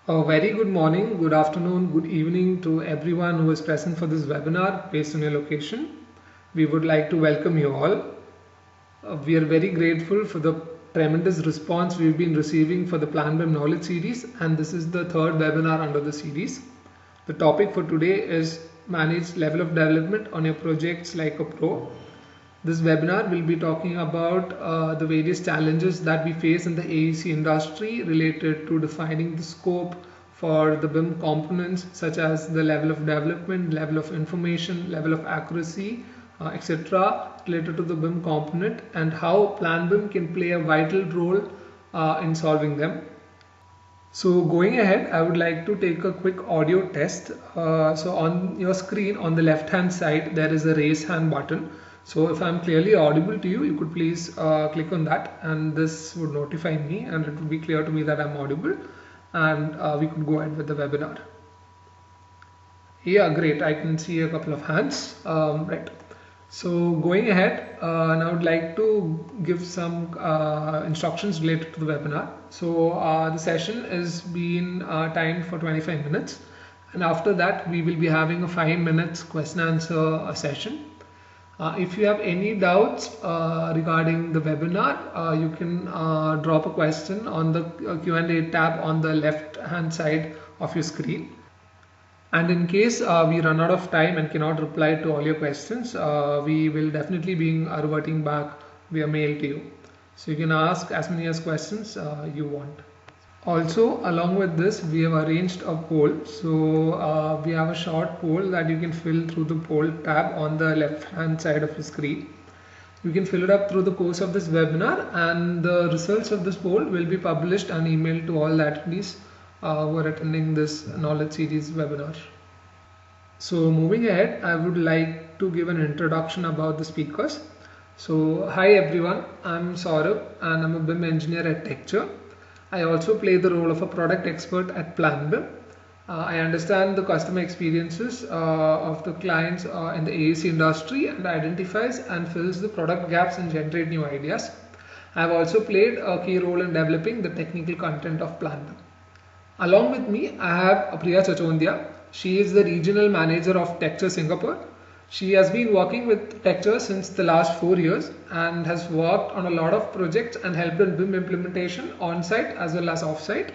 A very good morning, good afternoon, good evening to everyone who is present for this webinar based on your location. We would like to welcome you all. We are very grateful for the tremendous response we've been receiving for the planBIM Knowledge series, and this is the third webinar under the series. The topic for today is manage level of development on your projects like a pro. This webinar will be talking about the various challenges that we face in the AEC industry related to defining the scope for the BIM components, such as the level of development, level of information, level of accuracy, etc. related to the BIM component, and how planBIM can play a vital role in solving them. So going ahead, I would like to take a quick audio test. So on your screen on the left hand side, there is a raise hand button. So if I'm clearly audible to you, you could please click on that, and this would notify me and it would be clear to me that I'm audible, and we could go ahead with the webinar. Yeah, great. I can see a couple of hands. Right. So going ahead, now I would like to give some instructions related to the webinar. So the session is being timed for 25 minutes. And after that, we will be having a 5 minutes question answer session. If you have any doubts regarding the webinar, you can drop a question on the Q&A tab on the left hand side of your screen. And in case we run out of time and cannot reply to all your questions, we will definitely be reverting back via mail to you. So you can ask as many as questions you want. Also, along with this, we have arranged a poll. So we have a short poll that you can fill through the poll tab on the left hand side of your screen. You can fill it up through the course of this webinar, and the results of this poll will be published and emailed to all the attendees who are attending this knowledge series webinar. So moving ahead, I would like to give an introduction about the speakers. So hi everyone, I'm Saurabh and I'm a BIM engineer at Texture. I also play the role of a product expert at planBIM. I understand the customer experiences of the clients in the AEC industry and identifies and fills the product gaps and generate new ideas. I have also played a key role in developing the technical content of planBIM. Along with me, I have Priya Chachondia. She is the regional manager of Texture Singapore. She has been working with Texture since the last 4 years and has worked on a lot of projects and helped in BIM implementation on-site as well as off-site.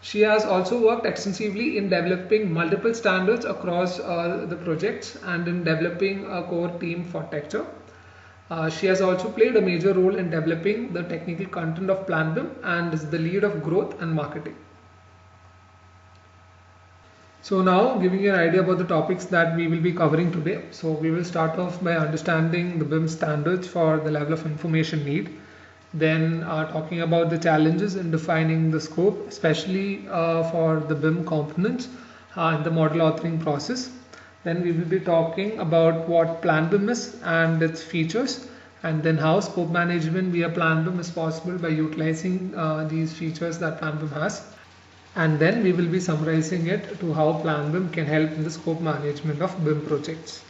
She has also worked extensively in developing multiple standards across the projects and in developing a core team for Texture. She has also played a major role in developing the technical content of planBIM and is the lead of growth and marketing. So now giving you an idea about the topics that we will be covering today. So we will start off by understanding the BIM standards for the level of information need. Then talking about the challenges in defining the scope, especially for the BIM components in the model authoring process. Then we will be talking about what planBIM is and its features, and then how scope management via planBIM is possible by utilizing these features that planBIM has. And then we will be summarizing it to how planBIM can help in the scope management of BIM projects.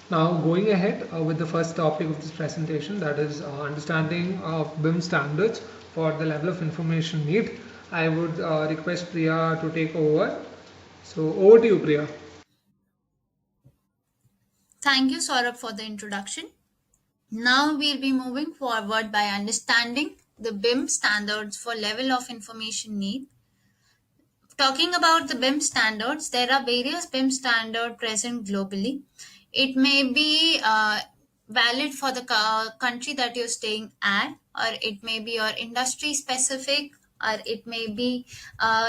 Now going ahead with the first topic of this presentation, that is understanding of BIM standards for the level of information need. I would request Priya to take over. So over to you, Priya. Thank you, Saurabh, for the introduction. Now we'll be moving forward by understanding the BIM standards for level of information need. Talking about the BIM standards, there are various BIM standards present globally. It may be valid for the country that you're staying at, or it may be your industry specific, or it may be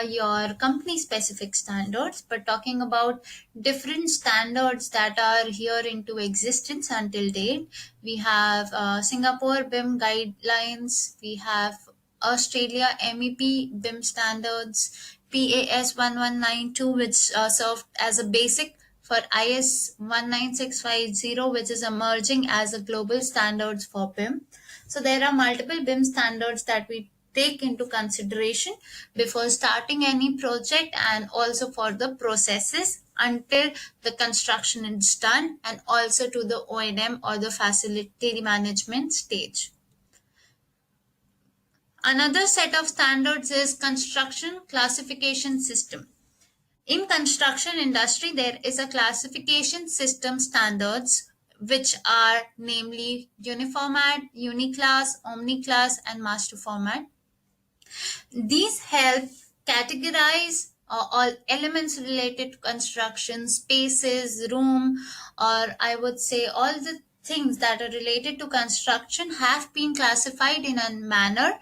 your company specific standards. But talking about different standards that are here into existence until date, we have Singapore BIM guidelines, we have Australia MEP BIM standards, PAS 1192, which served as a basic for IS 19650, which is emerging as a global standards for BIM. So there are multiple BIM standards that we take into consideration before starting any project, and also for the processes until the construction is done, and also to the O&M or the facility management stage. Another set of standards is construction classification system. In construction industry, there is a classification system standards which are namely uniformat, uniclass, omniclass, and master format. These help categorize all elements related to construction, spaces, room, or I would say all the things that are related to construction have been classified in a manner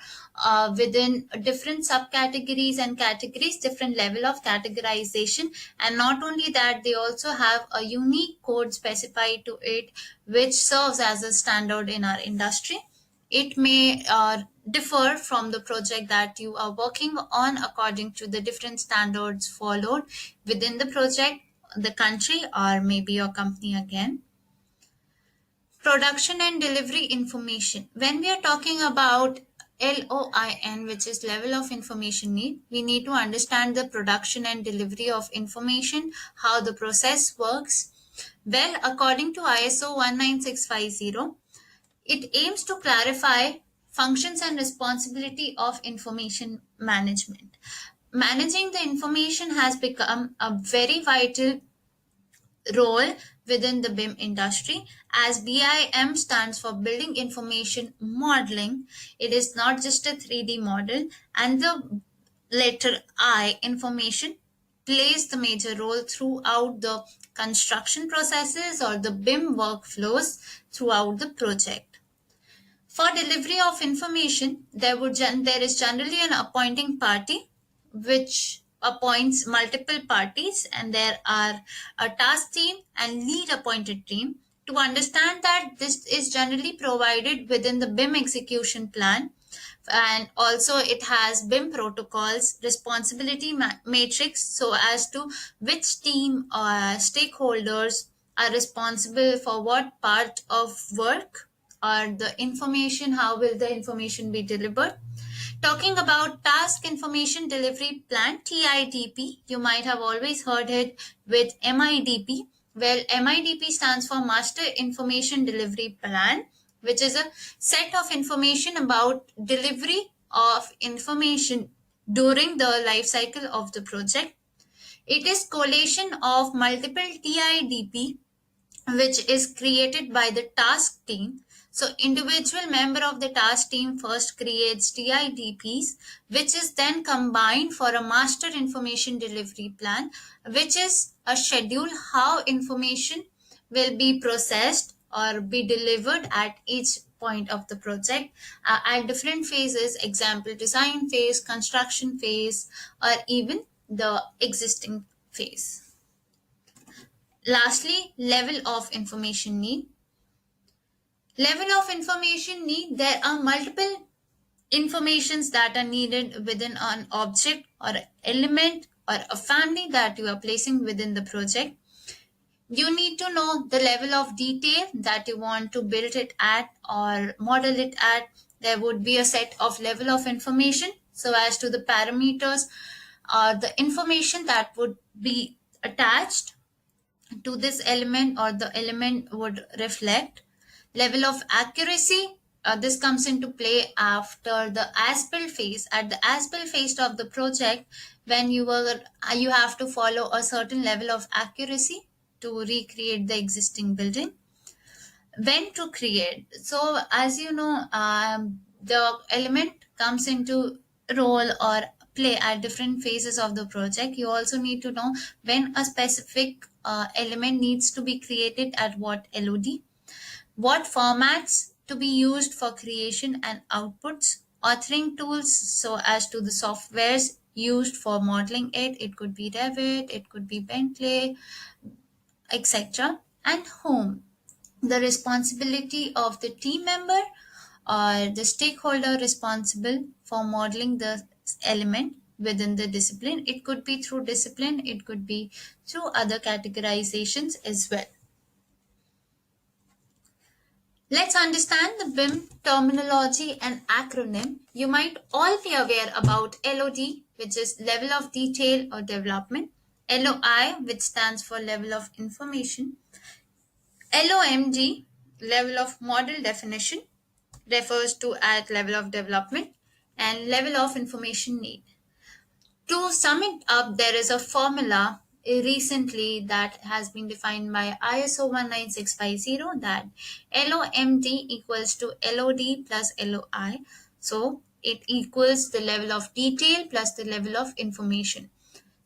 within different subcategories and categories, different level of categorization. And not only that, they also have a unique code specified to it, which serves as a standard in our industry. It may differ from the project that you are working on according to the different standards followed within the project, the country, or maybe your company again. Production and delivery information. When we are talking about LOIN, which is level of information need, we need to understand the production and delivery of information, how the process works. Well, according to ISO 19650, it aims to clarify functions and responsibility of information management. Managing the information has become a very vital role within the BIM industry, as BIM stands for Building Information Modeling. It is not just a 3D model, and the letter I, information, plays the major role throughout the construction processes or the BIM workflows throughout the project. For delivery of information, there is generally an appointing party which appoints multiple parties, and there are a task team and lead appointed team. To understand that, this is generally provided within the BIM execution plan, and also it has BIM protocols, responsibility matrix, so as to which team or stakeholders are responsible for what part of work or the information, how will the information be delivered. Talking about task information delivery plan, TIDP, you might have always heard it with MIDP. Well, MIDP stands for Master Information Delivery Plan, which is a set of information about delivery of information during the life cycle of the project. It is collation of multiple TIDP which is created by the task team. So individual member of the task team first creates TIDPs, which is then combined for a master information delivery plan, which is a schedule how information will be processed or be delivered at each point of the project at different phases, example design phase, construction phase, or even the existing phase. Lastly, level of information need. Level of information need, there are multiple informations that are needed within an object or element or a family that you are placing within the project. You need to know the level of detail that you want to build it at or model it at. There would be a set of level of information so as to the parameters or the information that would be attached to this element or the element would reflect. Level of accuracy, this comes into play after the as-built phase. At the as-built phase of the project, when you have to follow a certain level of accuracy to recreate the existing building. When to create, so as you know, the element comes into role or play at different phases of the project. You also need to know when a specific element needs to be created at what LOD, what formats to be used for creation and outputs, authoring tools, so as to the softwares used for modeling it. It could be Revit, it could be Bentley, etc. And whom, the responsibility of the team member or the stakeholder responsible for modeling the element within the discipline. It could be through discipline, it could be through other categorizations as well. Let's understand the BIM terminology and acronym. You might all be aware about LOD, which is level of detail or development, LOI, which stands for level of information, LOMD, level of model definition, refers to at level of development, and level of information need. To sum it up, there is a formula recently that has been defined by ISO 19650 that LOMD equals to LOD plus LOI. So it equals the level of detail plus the level of information.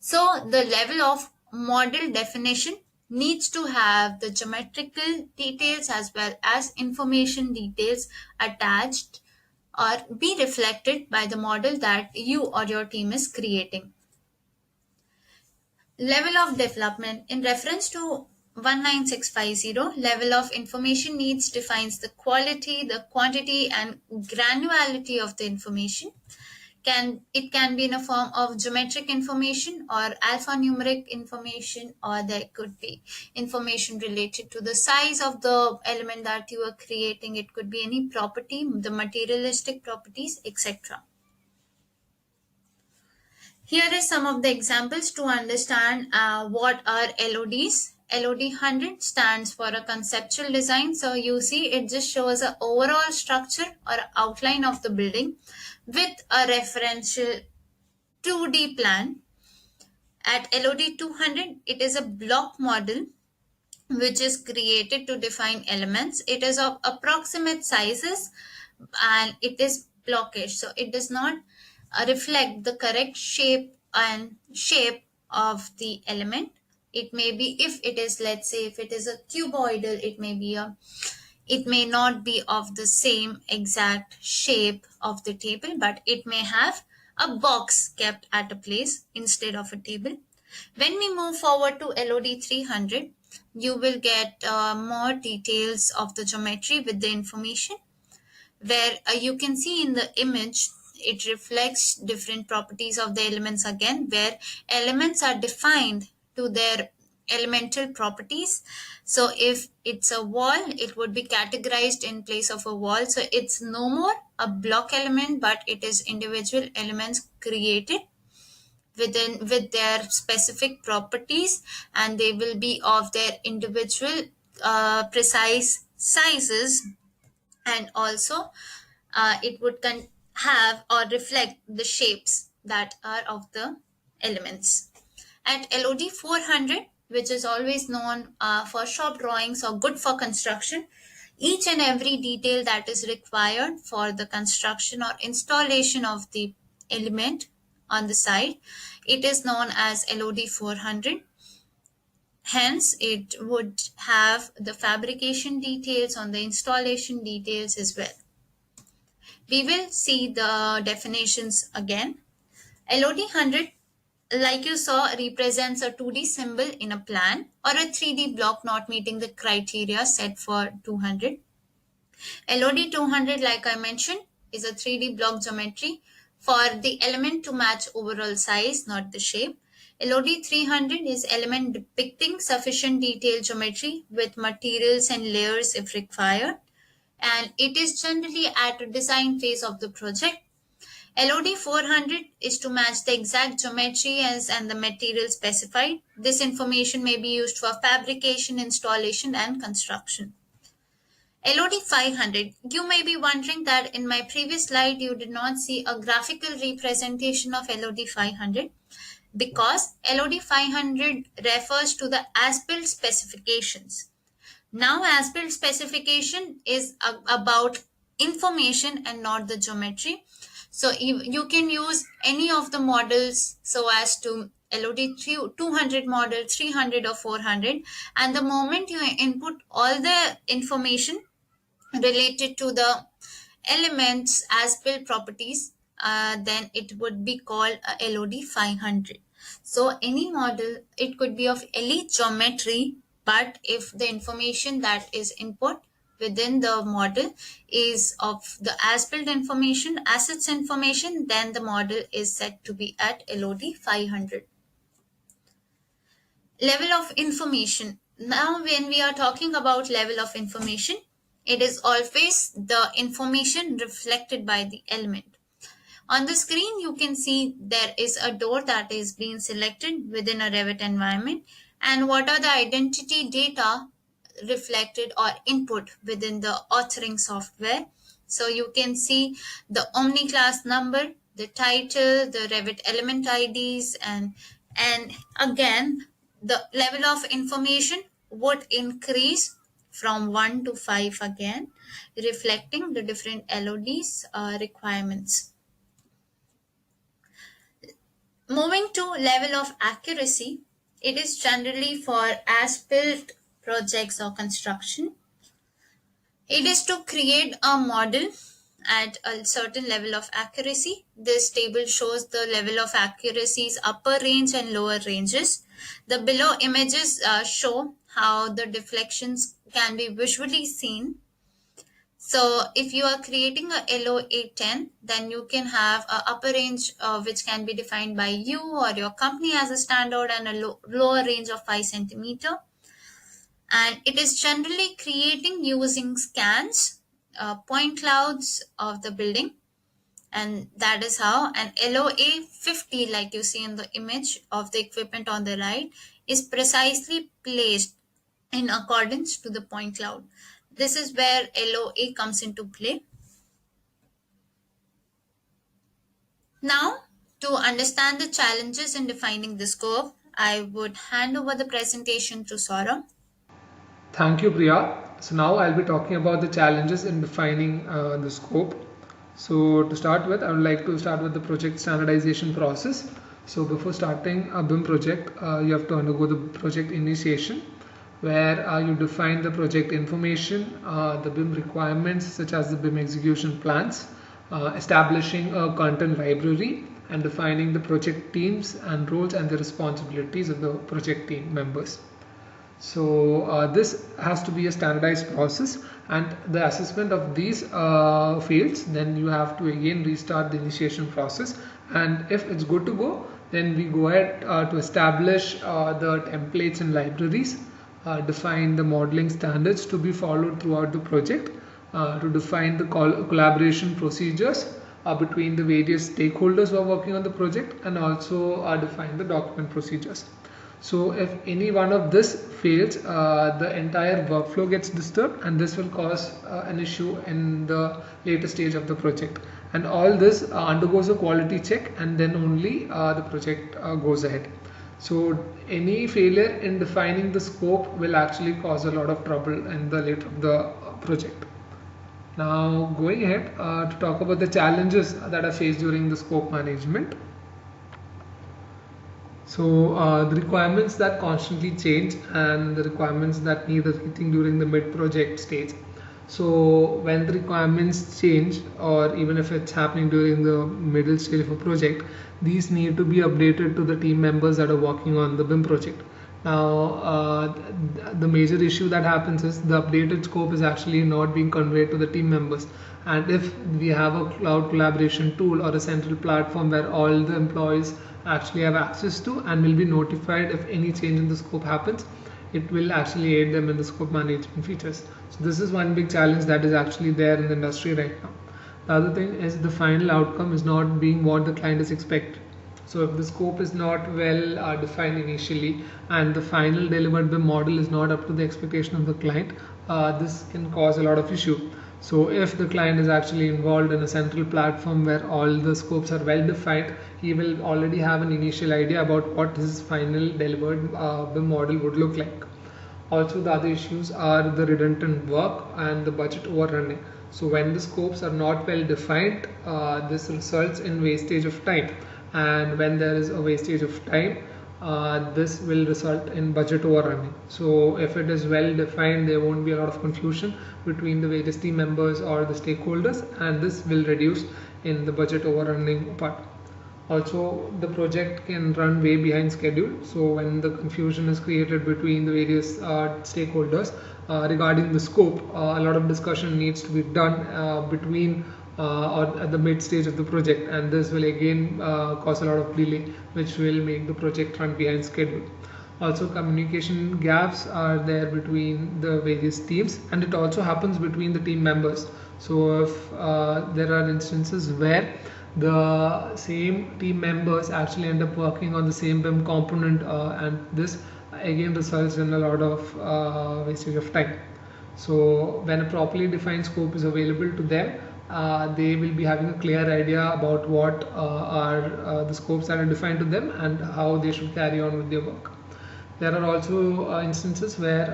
So the level of model definition needs to have the geometrical details as well as information details attached or be reflected by the model that you or your team is creating. Level of development in reference to 19650, level of information needs defines the quality, the quantity, and granularity of the information. Can be in a form of geometric information or alphanumeric information, or there could be information related to the size of the element that you are creating. It could be any property, the materialistic properties, etc. Here is some of the examples to understand what are LODs. LOD 100 stands for a conceptual design. So you see it just shows an overall structure or outline of the building with a referential 2D plan. At LOD 200, it is a block model which is created to define elements. It is of approximate sizes and it is blockish. So it does not reflect the correct shape of the element. It may be, if it is, let's say, if it is a cuboidal, it may not be of the same exact shape of the table, but it may have a box kept at a place instead of a table. When we move forward to LOD 300, you will get more details of the geometry with the information, where you can see in the image it reflects different properties of the elements again, where elements are defined to their elemental properties. So if it's a wall, it would be categorized in place of a wall. So it's no more a block element, but it is individual elements created with their specific properties, and they will be of their individual precise sizes. And also it would have or reflect the shapes that are of the elements. At LOD 400, which is always known for shop drawings or good for construction, each and every detail that is required for the construction or installation of the element on the site, it is known as LOD 400. Hence, it would have the fabrication details on the installation details as well. We will see the definitions again. LOD 100, like you saw, represents a 2D symbol in a plan or a 3D block not meeting the criteria set for 200. LOD 200, like I mentioned, is a 3D block geometry for the element to match overall size, not the shape. LOD 300 is element depicting sufficient detailed geometry with materials and layers if required, and it is generally at a design phase of the project. LOD 400 is to match the exact geometry and the material specified. This information may be used for fabrication, installation, and construction. LOD 500. You may be wondering that in my previous slide you did not see a graphical representation of LOD 500, because LOD 500 refers to the as-built specifications. Now, as-built specification is about information and not the geometry. So you can use any of the models so as to LOD 200 model, 300 or 400, and the moment you input all the information related to the elements as built properties, then it would be called a LOD 500. So any model, it could be of any geometry, but if the information that is input within the model is of the as built information, assets information, then the model is said to be at LOD 500. Level of information. Now, when we are talking about level of information, it is always the information reflected by the element. On the screen, you can see there is a door that is being selected within a Revit environment, and what are the identity data reflected or input within the authoring software. So you can see the Omni class number, the title, the Revit element IDs, and again the level of information would increase from 1 to 5 again, reflecting the different LODs requirements. Moving to level of accuracy, it is generally for as-built projects or construction. It is to create a model at a certain level of accuracy. This table shows the level of accuracy's upper range and lower ranges. The below images show how the deflections can be visually seen. So if you are creating a LOA 10, then you can have a upper range which can be defined by you or your company as a standard, and a lower range of 5 centimeter. And it is generally creating using scans, point clouds of the building, and that is how an LOA 50, like you see in the image of the equipment on the right, is precisely placed in accordance to the point cloud. This is where LOA comes into play. Now, to understand the challenges in defining the scope, I would hand over the presentation to Saurabh. Thank you, Priya. So now I'll be talking about the challenges in defining the scope. So to start with, I would like to start with the project standardization process. So before starting a BIM project, you have to undergo the project initiation, where you define the project information, the BIM requirements such as the BIM execution plans, establishing a content library, and defining the project teams and roles and the responsibilities of the project team members. So this has to be a standardized process, and the assessment of these fields, then you have to again restart the initiation process, and if it's good to go, then we go ahead to establish the templates and libraries, define the modeling standards to be followed throughout the project, to define the collaboration procedures between the various stakeholders who are working on the project, and also define the document procedures. So if any one of this fails, the entire workflow gets disturbed, and this will cause an issue in the later stage of the project. And all this undergoes a quality check, and then only the project goes ahead. So any failure in defining the scope will actually cause a lot of trouble in the later of the project. Now going ahead to talk about the challenges that are faced during the scope management. So the requirements that constantly change, and the requirements that need rethink during the mid-project stage. So when the requirements change, or even if it's happening during the middle stage of a project, these need to be updated to the team members that are working on the BIM project. Now the major issue that happens is the updated scope is actually not being conveyed to the team members, and if we have a cloud collaboration tool or a central platform where all the employees actually have access to and will be notified if any change in the scope happens, it will actually aid them in the scope management features. So this is one big challenge that is actually there in the industry right now. The other thing is the final outcome is not being what the client is expected. So if the scope is not well defined initially, and the final delivered BIM model is not up to the expectation of the client, this can cause a lot of issue. So if the client is actually involved in a central platform where all the scopes are well defined, he will already have an initial idea about what his final delivered BIM model would look like. Also, the other issues are the redundant work and the budget overrunning. So when the scopes are not well defined, this results in wastage of time, and when there is a wastage of time, this will result in budget overrunning. So if it is well defined, there won't be a lot of confusion between the various team members or the stakeholders, and this will reduce in the budget overrunning part. Also, the project can run way behind schedule. So when the confusion is created between the various stakeholders regarding the scope, a lot of discussion needs to be done between or at the mid stage of the project, and this will again cause a lot of delay, which will make the project run behind schedule. Also, communication gaps are there between the various teams, and it also happens between the team members. So if there are instances where the same team members actually end up working on the same BIM component, and this again results in a lot of wastage of time. So when a properly defined scope is available to them, they will be having a clear idea about what are the scopes that are defined to them and how they should carry on with their work. There are also instances where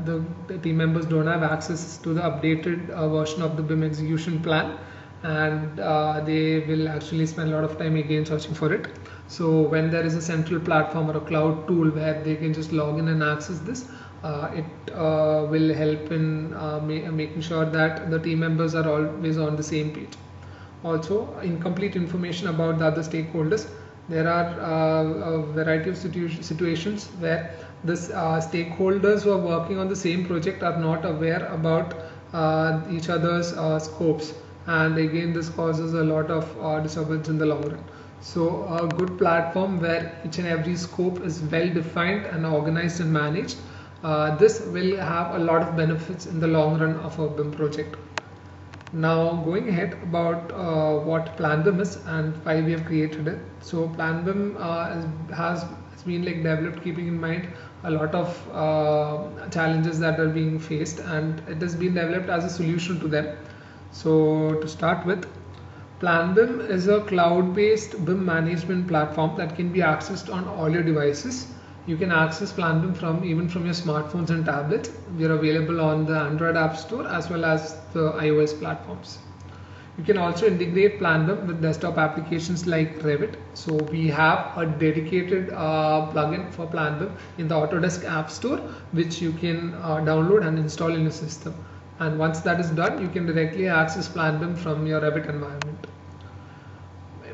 the team members don't have access to the updated version of the BIM execution plan, and they will actually spend a lot of time again searching for it. So when there is a central platform or a cloud tool where they can just log in and access this, it will help in making sure that the team members are always on the same page. Also, incomplete information about the other stakeholders. There are a variety of situations where the stakeholders who are working on the same project are not aware about each other's scopes, and again this causes a lot of disturbance in the long run. So a good platform where each and every scope is well defined and organized and managed, this will have a lot of benefits in the long run of a BIM project. Now going ahead about what planBIM is and why we have created it. So planBIM has been like developed keeping in mind a lot of challenges that are being faced, and it has been developed as a solution to them. So to start with, planBIM is a cloud-based BIM management platform that can be accessed on all your devices. You can access planBIM even from your smartphones and tablets. We are available on the Android App Store as well as the iOS platforms. You can also integrate planBIM with desktop applications like Revit. So we have a dedicated plugin for planBIM in the Autodesk App Store, which you can download and install in your system. And once that is done, you can directly access planBIM from your Revit environment.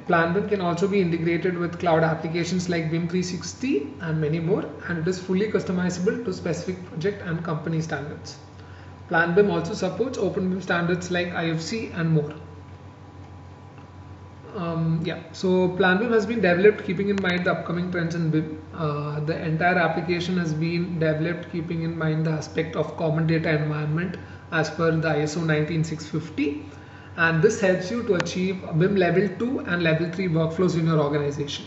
planBIM can also be integrated with cloud applications like BIM 360 and many more, and it is fully customizable to specific project and company standards. planBIM also supports OpenBIM standards like IFC and more. So planBIM has been developed keeping in mind the upcoming trends in BIM. The entire application has been developed keeping in mind the aspect of common data environment as per the ISO 19650, and this helps you to achieve BIM level 2 and level 3 workflows in your organization.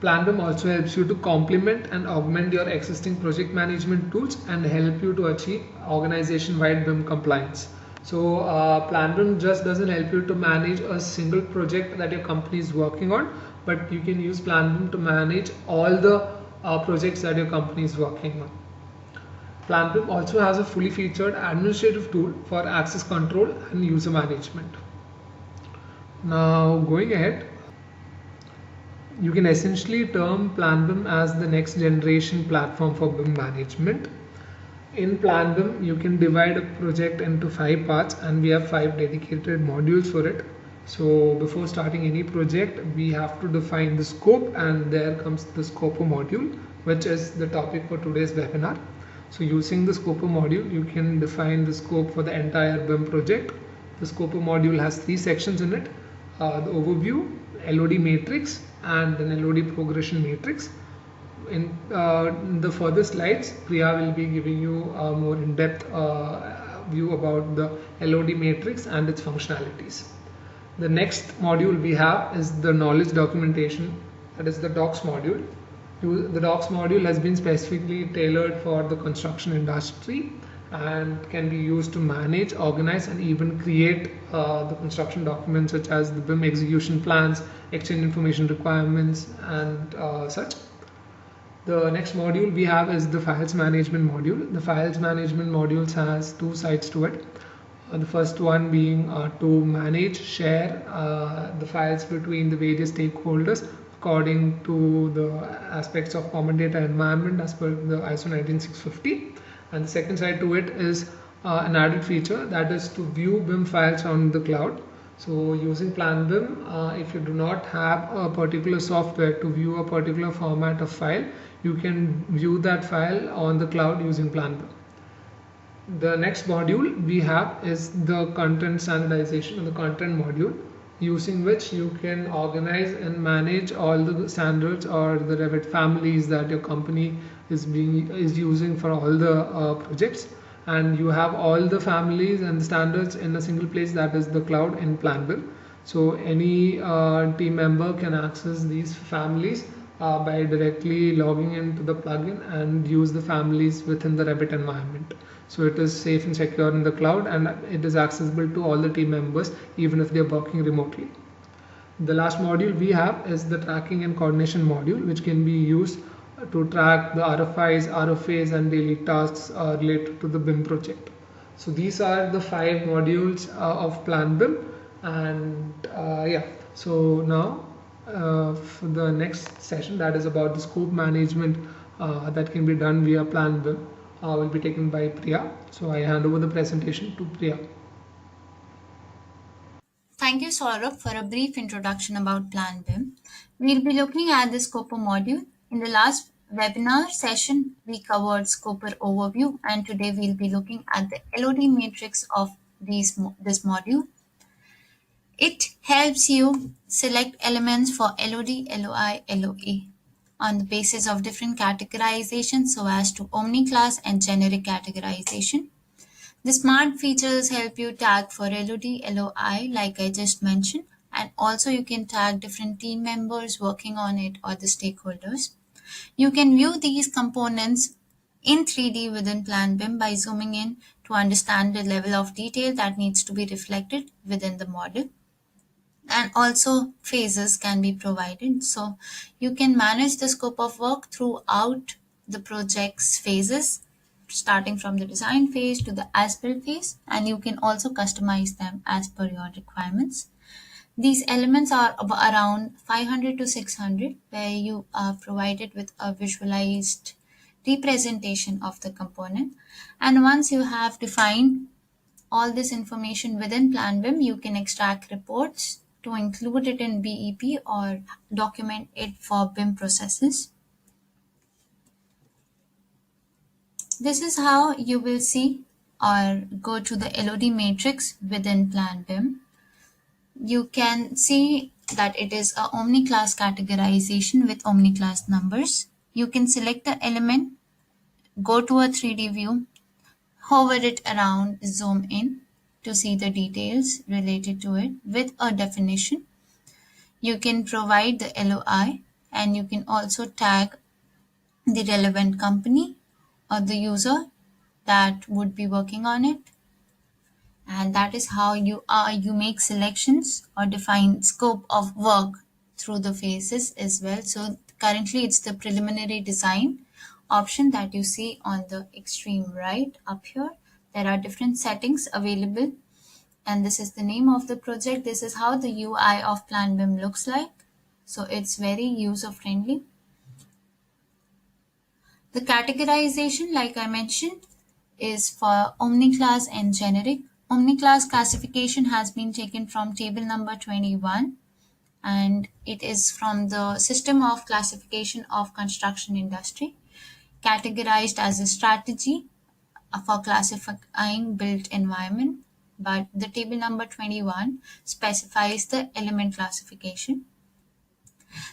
planBIM also helps you to complement and augment your existing project management tools and help you to achieve organization-wide BIM compliance. So planBIM just doesn't help you to manage a single project that your company is working on, but you can use planBIM to manage all the projects that your company is working on. planBIM also has a fully featured administrative tool for access control and user management. Now going ahead, you can essentially term planBIM as the next generation platform for BIM management. In planBIM, you can divide a project into 5 parts, and we have 5 dedicated modules for it. So before starting any project, we have to define the scope, and there comes the scope module, which is the topic for today's webinar. So using the scope module, you can define the scope for the entire BIM project. The scope module has 3 sections in it: the overview, LOD matrix, and an LOD progression matrix. In the further slides, Priya will be giving you a more in-depth view about the LOD matrix and its functionalities. The next module we have is the knowledge documentation, that is the docs module. The docs module has been specifically tailored for the construction industry and can be used to manage, organize, and even create the construction documents such as the BIM execution plans, exchange information requirements, and such. The next module we have is the files management module. The files management module has 2 sides to it. The first one being to manage, share the files between the various stakeholders according to the aspects of common data environment as per the ISO 19650. And the second side to it is an added feature, that is to view BIM files on the cloud. So using planBIM, if you do not have a particular software to view a particular format of file, you can view that file on the cloud using planBIM. The next module we have is the content standardization, or the content module, using which you can organize and manage all the standards or the Revit families that your company is using for all the projects, and you have all the families and the standards in a single place, that is the cloud in planBIM. So any team member can access these families by directly logging into the plugin and use the families within the Revit environment. So it is safe and secure in the cloud, and it is accessible to all the team members even if they are working remotely. The last module we have is the tracking and coordination module, which can be used to track the RFIs, RFAs, and daily tasks related to the BIM project. So these are the 5 modules of planBIM, and yeah. So now for the next session, that is about the scope management that can be done via planBIM, will be taken by Priya. So I hand over the presentation to Priya. Thank you, Saurabh, for a brief introduction about planBIM. We'll be looking at the Scoper module. In the last webinar session, we covered Scoper overview, and today we'll be looking at the LOD matrix of this module. It helps you select elements for LOD, LOI, LOA on the basis of different categorization so as to omni-class and generic categorization. The smart features help you tag for LOD, LOI like I just mentioned, and also you can tag different team members working on it or the stakeholders. You can view these components in 3D within planBIM by zooming in to understand the level of detail that needs to be reflected within the model, and also phases can be provided. So you can manage the scope of work throughout the project's phases, starting from the design phase to the as-built phase, and you can also customize them as per your requirements. These elements are around 500 to 600, where you are provided with a visualized representation of the component. And once you have defined all this information within planBIM, you can extract reports to include it in BEP or document it for BIM processes. This is how you will see or go to the LOD matrix within planBIM. You can see that it is a omni-class categorization with omni-class numbers. You can select the element, go to a 3D view, hover it around, zoom in to see the details related to it with a definition. You can provide the LOI, and you can also tag the relevant company or the user that would be working on it. And that is how you make selections or define scope of work through the phases as well. So currently it's the preliminary design option that you see on the extreme right up here. There are different settings available, and this is the name of the project. This is how the UI of planBIM looks like. So it's very user friendly. The categorization, like I mentioned, is for omni-class and generic. Omni-class classification has been taken from table number 21, and it is from the System of Classification of Construction Industry, categorized as a strategy for classifying built environment. But the table number 21 specifies the element classification.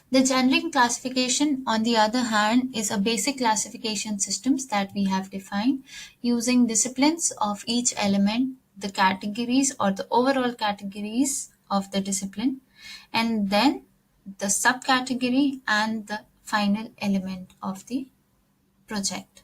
The generic classification, on the other hand, is a basic classification systems that we have defined using disciplines of each element, the categories or the overall categories of the discipline, and then the subcategory and the final element of the project.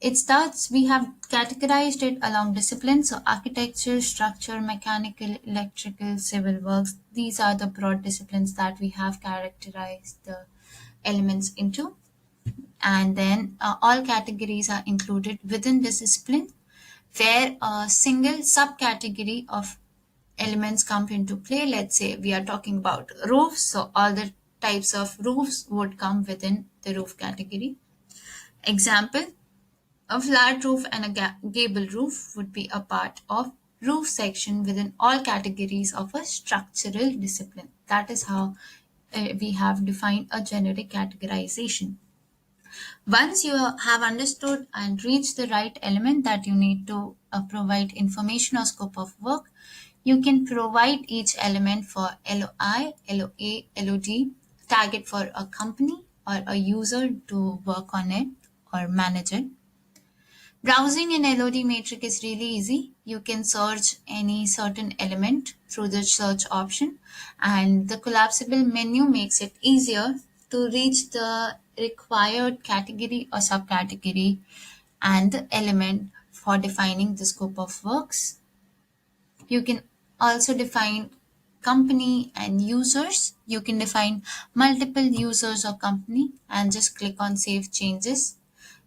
It starts, we have categorized it along disciplines, so architecture, structure, mechanical, electrical, civil works. These are the broad disciplines that we have characterized the elements into. And then all categories are included within this discipline, where a single subcategory of elements come into play. Let's say we are talking about roofs, so all the types of roofs would come within the roof category. Example, a flat roof and a gable roof would be a part of roof section within all categories of a structural discipline. That is how we have defined a generic categorization. Once you have understood and reached the right element that you need to provide information or scope of work, you can provide each element for LOI, LOA, LOD, tag it for a company or a user to work on it or manage it. Browsing in LOD matrix is really easy. You can search any certain element through the search option, and the collapsible menu makes it easier to reach the required category or subcategory and the element for defining the scope of works. You can also define company and users. You can define multiple users or company and just click on save changes,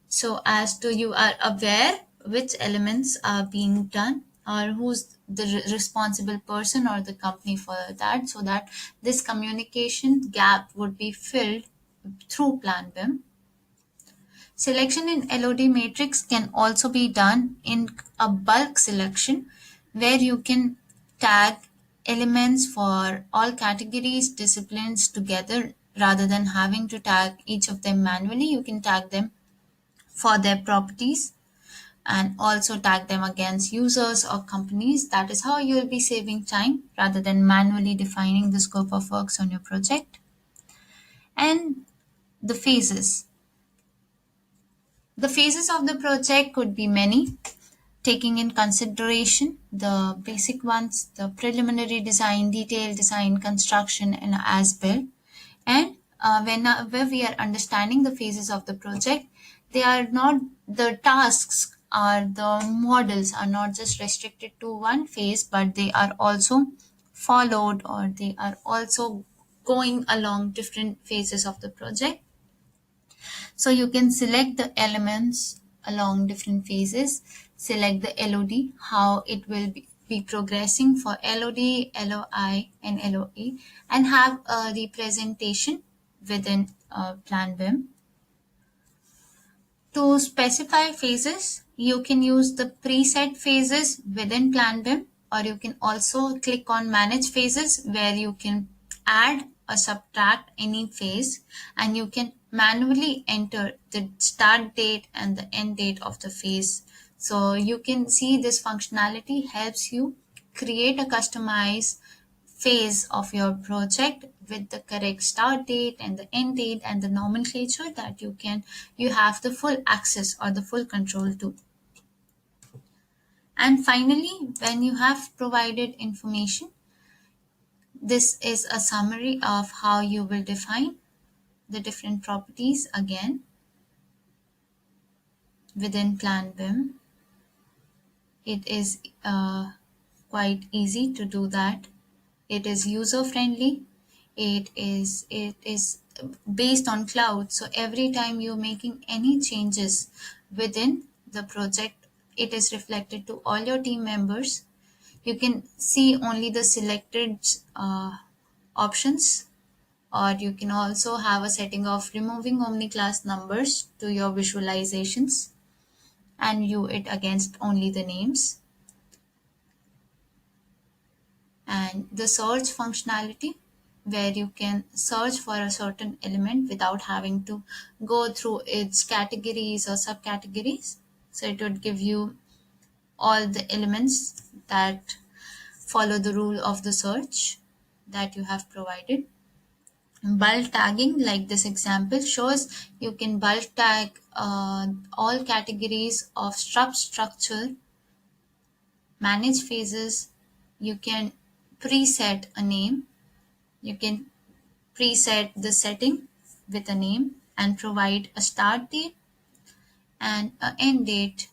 so as to you are aware which elements are being done or who's the responsible person or the company for that, so that this communication gap would be filled through planBIM. Selection in LOD matrix can also be done in a bulk selection, where you can tag elements for all categories, disciplines together. Rather than having to tag each of them manually, you can tag them for their properties and also tag them against users or companies. That is how you will be saving time rather than manually defining the scope of works on your project. And the phases. The phases of the project could be many, taking in consideration the basic ones, the preliminary design, detailed design, construction, and as built. And whenever we are understanding the phases of the project, they are not the tasks or the models are not just restricted to one phase, but they are also followed or they are also going along different phases of the project. So you can select the elements along different phases, select the LOD, how it will be progressing for LOD, LOI, and LOA, and have a representation within planBIM. To specify phases, you can use the preset phases within planBIM, or you can also click on manage phases, where you can add or subtract any phase, and you can manually enter the start date and the end date of the phase. So you can see this functionality helps you create a customized phase of your project with the correct start date and the end date and the nomenclature that you have the full access or the full control to. And finally, when you have provided information, this is a summary of how you will define the different properties again within planBIM. It is quite easy to do that. It is user friendly. It is based on cloud. So every time you're making any changes within the project, it is reflected to all your team members. You can see only the selected options, or you can also have a setting of removing omni class numbers to your visualizations and view it against only the names. And the search functionality, where you can search for a certain element without having to go through its categories or subcategories. So it would give you all the elements that follow the rule of the search that you have provided. Bulk tagging, like this example shows, you can bulk tag all categories of structure, manage phases. You can preset a name. You can preset the setting with a name and provide a start date and an end date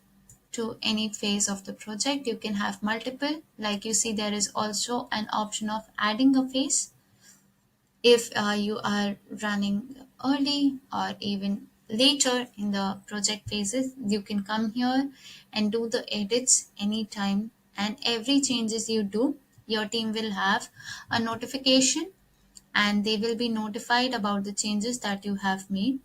to any phase of the project. You can have multiple, like you see there is also an option of adding a phase. If you are running early or even later in the project phases, you can come here and do the edits anytime, and every changes you do, your team will have a notification and they will be notified about the changes that you have made.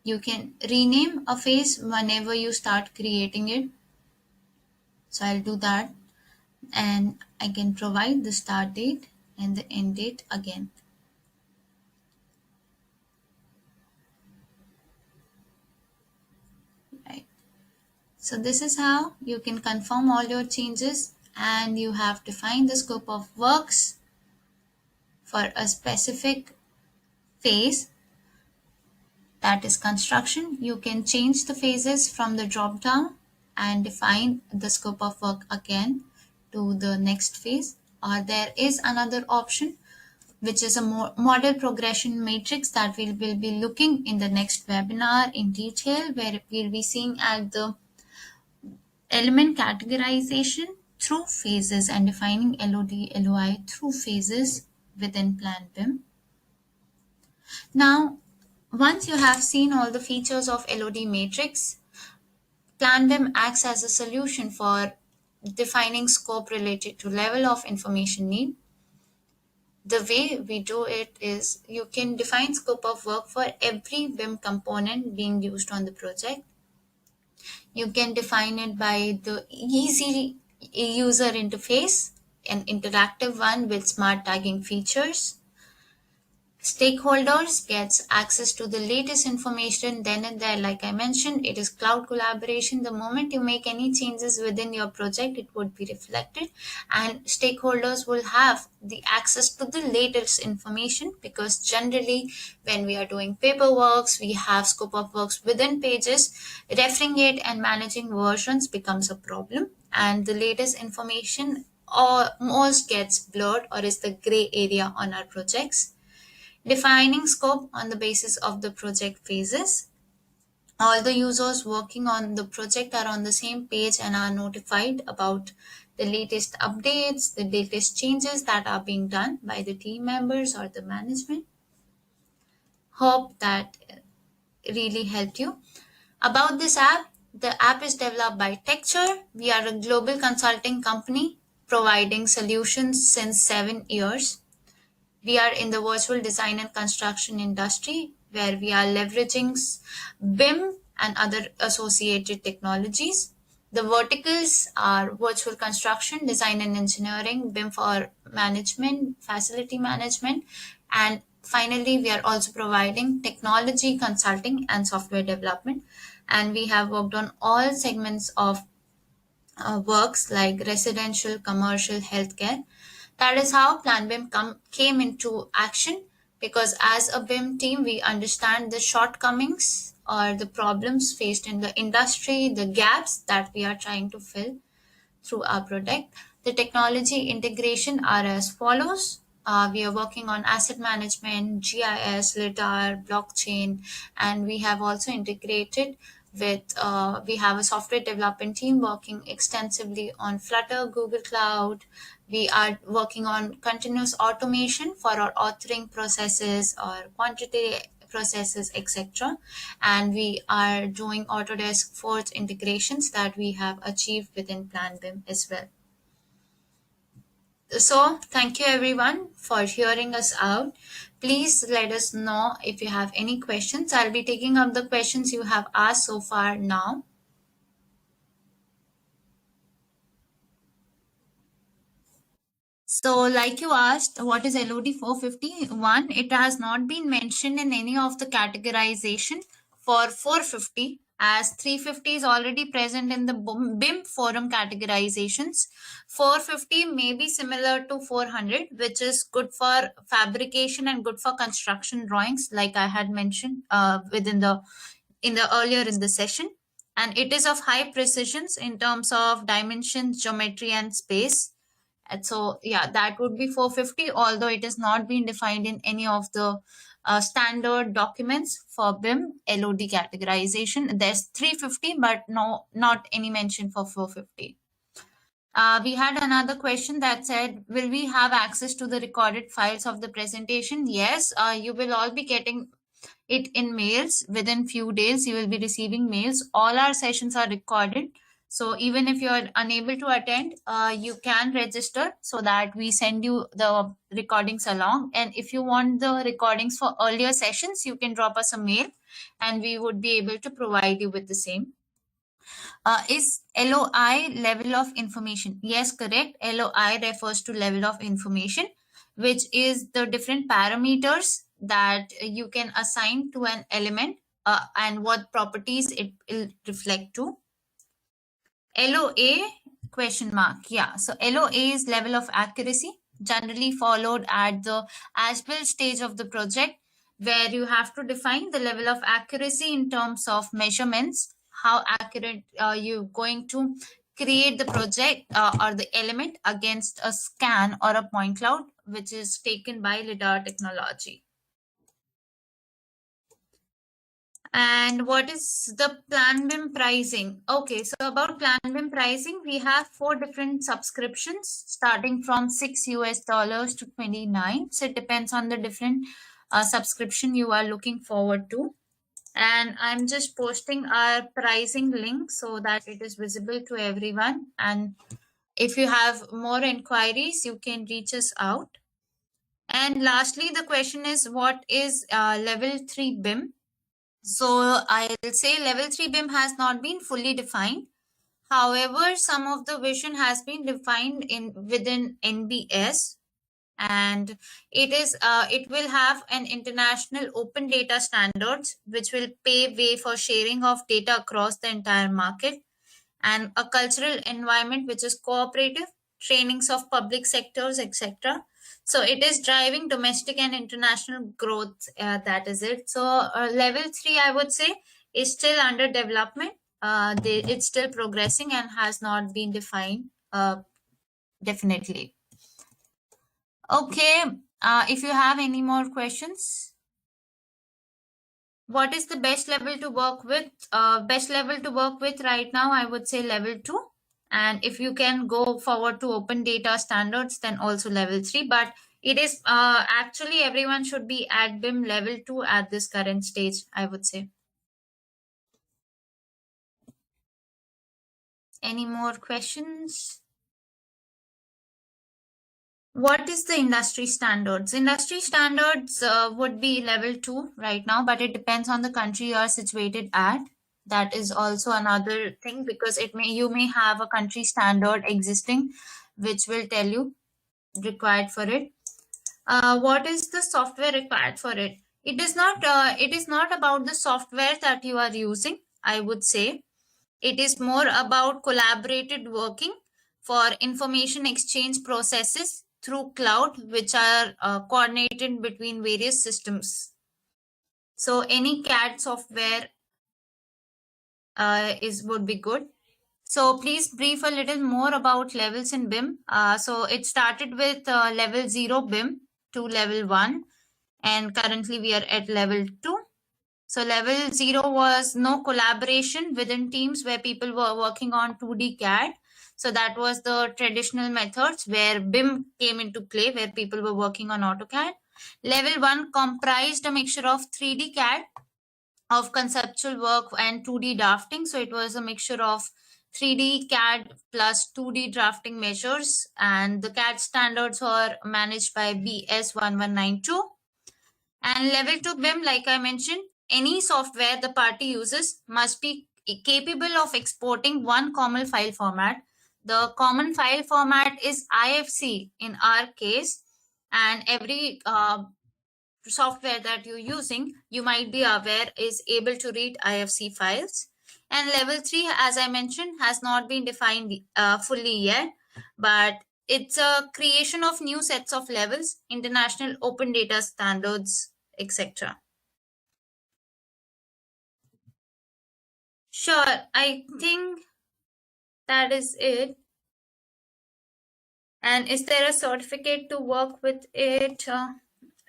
You can rename a phase whenever you start creating it. So I'll do that, and I can provide the start date and the end date again. Right. So this is how you can confirm all your changes, and you have defined the scope of works for a specific phase that is construction, you can change the phases from the drop down and define the scope of work again to the next phase. Or there is another option, which is a model progression matrix that we will be looking in the next webinar in detail, where we'll be seeing at the element categorization through phases and defining LOD, LOI through phases within planBIM. Now, once you have seen all the features of LOD matrix, planBIM acts as a solution for defining scope related to level of information need. The way we do it is you can define scope of work for every BIM component being used on the project. You can define it by the easy user interface, an interactive one with smart tagging features. Stakeholders gets access to the latest information then and there. Like I mentioned, it is cloud collaboration. The moment you make any changes within your project, it would be reflected, and stakeholders will have the access to the latest information, because generally when we are doing paperworks, we have scope of works within pages. Referring it and managing versions becomes a problem, and the latest information almost gets blurred or is the gray area on our projects. Defining scope on the basis of the project phases. All the users working on the project are on the same page and are notified about the latest updates, the latest changes that are being done by the team members or the management. Hope that really helped you. About this app, the app is developed by Texture. We are a global consulting company providing solutions since 7 years. We are in the virtual design and construction industry, where we are leveraging BIM and other associated technologies. The verticals are virtual construction, design and engineering, BIM for management, facility management, and finally, we are also providing technology consulting and software development. And we have worked on all segments of works like residential, commercial, healthcare. That is how planBIM came into action, because as a BIM team, we understand the shortcomings or the problems faced in the industry, the gaps that we are trying to fill through our product. The technology integration are as follows. We are working on asset management, GIS, LIDAR, blockchain, and we have also integrated with, we have a software development team working extensively on Flutter, Google Cloud. We are working on continuous automation for our authoring processes or quantity processes, etc. And we are doing Autodesk Forge integrations that we have achieved within planBIM as well. So thank you everyone for hearing us out. Please let us know if you have any questions. I'll be taking up the questions you have asked so far now. So, like you asked, what is LOD 451? It has not been mentioned in any of the categorization for 450, as 350 is already present in the BIM forum categorizations. 450 may be similar to 400, which is good for fabrication and good for construction drawings, like I had mentioned within the in the earlier in the session. And it is of high precisions in terms of dimensions, geometry, and space. And so, yeah, that would be 450, although it has not been defined in any of the standard documents for BIM LOD categorization. There's 350, but no, not any mention for 450. We had another question that said, will we have access to the recorded files of the presentation? Yes, you will all be getting it in mails. Within few days, you will be receiving mails. All our sessions are recorded. So even if you are unable to attend, you can register so that we send you the recordings along. And if you want the recordings for earlier sessions, you can drop us a mail and we would be able to provide you with the same. Is LOI level of information? Yes, correct. LOI refers to level of information, which is the different parameters that you can assign to an element and what properties it will reflect to. LOA question mark. Yeah. So LOA is level of accuracy, generally followed at the as-built stage of the project. where you have to define the level of accuracy in terms of measurements, how accurate you going to create the project or the element against a scan or a point cloud, which is taken by lidar technology. And what is the planBIM pricing? Okay, so about planBIM pricing, we have 4 different subscriptions starting from $6 to 29. So it depends on the different subscription you are looking forward to. And I'm just posting our pricing link so that it is visible to everyone. And if you have more inquiries, you can reach us out. And lastly, the question is, what is level 3 BIM? So I'll say level 3 BIM has not been fully defined. However, some of the vision has been defined within NBS, and it will have an international open data standards which will pave way for sharing of data across the entire market, and a cultural environment which is cooperative, trainings of public sectors, etc. So it is driving domestic and international growth. That is it. So level 3, I would say, is still under development. It's still progressing and has not been defined definitely. Okay, if you have any more questions. What is the best level to work with? Best level to work with right now, I would say level 2. And if you can go forward to open data standards, then also level 3. But it is actually everyone should be at BIM level 2 at this current stage, I would say. Any more questions? What is the industry standards? Industry standards would be level 2 right now, but it depends on the country you are situated at. That is also another thing, because you may have a country standard existing which will tell you required for it. What is the software required for it? It is not about the software that you are using, I would say. It is more about collaborated working for information exchange processes through cloud, which are coordinated between various systems. So any CAD software would be good. So please brief a little more about levels in BIM. So it started with level 0 BIM to level 1, and currently we are at level 2. So level 0 was no collaboration within teams where people were working on 2D CAD. So that was the traditional methods where BIM came into play, where people were working on AutoCAD. Level 1 comprised a mixture of 3D CAD, of conceptual work, and 2D drafting. So it was a mixture of 3D CAD plus 2D drafting measures, and the CAD standards were managed by BS 1192. And level 2 BIM, like I mentioned, any software the party uses must be capable of exporting one common file format. The common file format is IFC in our case, and every software that you're using, you might be aware, is able to read IFC files. And level 3, as I mentioned, has not been defined fully yet, but it's a creation of new sets of levels, international open data standards, etc. Sure, I think that is it. And is there a certificate to work with it?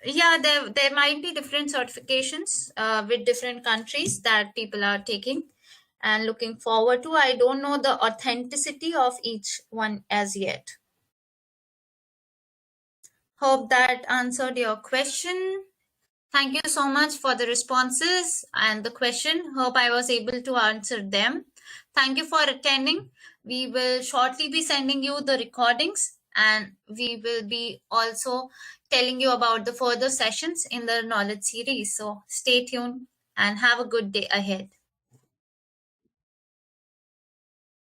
Yeah, there might be different certifications with different countries that people are taking and looking forward to. I don't know the authenticity of each one as yet. Hope that answered your question. Thank you so much for the responses and the question. Hope I was able to answer them. Thank you for attending. We will shortly be sending you the recordings, and we will be also telling you about the further sessions in the knowledge series. So stay tuned and have a good day ahead.